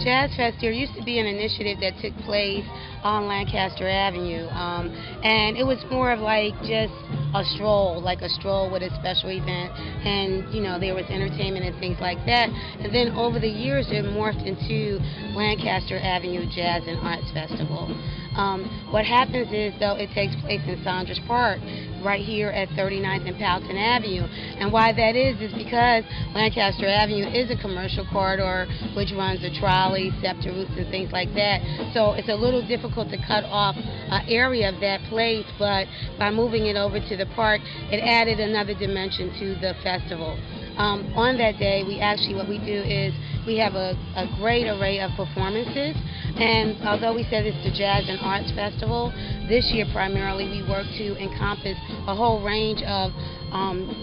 Jazz Fest, there used to be an initiative that took place on Lancaster Avenue, and it was more of like just a stroll with a special event, and there was entertainment and things like that. And then over the years, it morphed into Lancaster Avenue Jazz and Arts Festival. What happens is, though, it takes place in Saunders Park, right here at 39th and Powelton Avenue. And why that is because Lancaster Avenue is a commercial corridor which runs the trolley, SEPTA routes, and things like that. So it's a little difficult to cut off an area of that place, but by moving it over to the park, it added another dimension to the festival. On that day, what we do is we have a great array of performances, and although we said it's the Jazz and Arts Festival, this year primarily we work to encompass a whole range of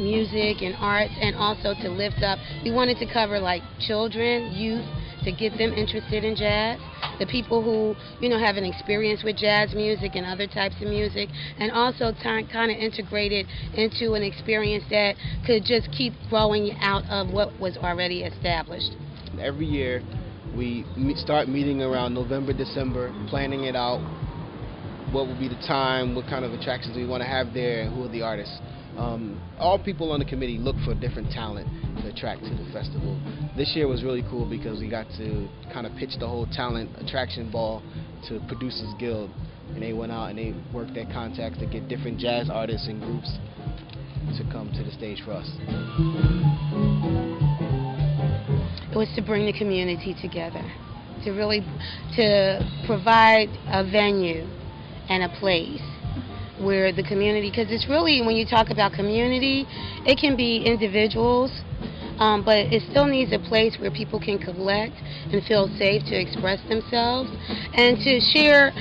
music and arts, and also to lift up. We wanted to cover like children, youth, to get them interested in jazz, the people who have an experience with jazz music and other types of music, and also kind of integrate it into an experience that could just keep growing out of what was already established. Every year we start meeting around November, December, planning it out, what will be the time, what kind of attractions we want to have there, and who are the artists. All people on the committee look for different talent to attract to the festival. This year was really cool because we got to kind of pitch the whole talent attraction ball to Producers Guild, and they went out and they worked their contacts to get different jazz artists and groups to come to the stage for us. It was to bring the community together, to provide a venue and a place where the community, because it's really, when you talk about community, it can be individuals, but it still needs a place where people can collect and feel safe to express themselves and to share.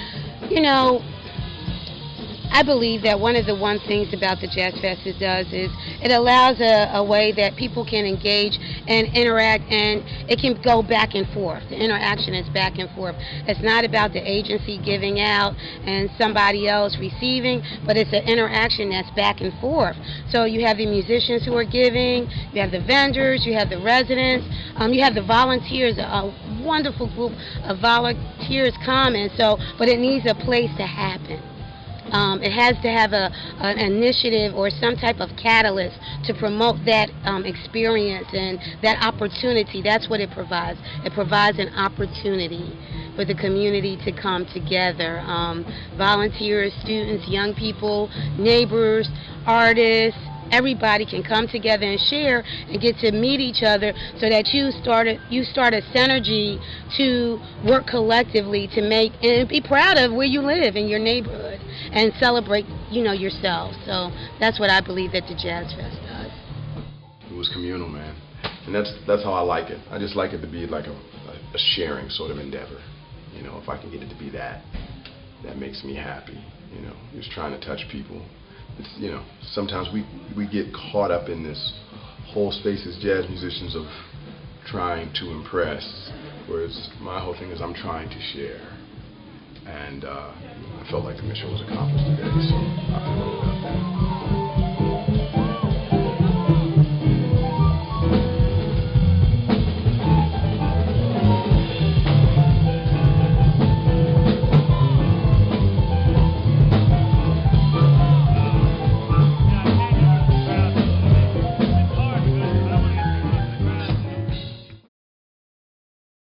I believe that one of the things about the Jazz Fest does is it allows a way that people can engage and interact, and it can go back and forth. The interaction is back and forth. It's not about the agency giving out and somebody else receiving, but it's an interaction that's back and forth. So you have the musicians who are giving, you have the vendors, you have the residents, you have the volunteers. A wonderful group of volunteers come, but it needs a place to happen. It has to have an initiative or some type of catalyst to promote that experience and that opportunity. That's what it provides. It provides an opportunity for the community to come together. Volunteers, students, young people, neighbors, artists, everybody can come together and share and get to meet each other, so that you start a synergy to work collectively to make and be proud of where you live in your neighborhood and celebrate yourself. So that's what I believe that the Jazz Fest does. It was communal, man, and that's how I like it. I just like it to be like a sharing sort of endeavor. If I can get it to be that makes me happy. Just trying to touch people. It's, sometimes we get caught up in this whole space as jazz musicians of trying to impress, whereas my whole thing is I'm trying to share. And I felt like the mission was accomplished today. So.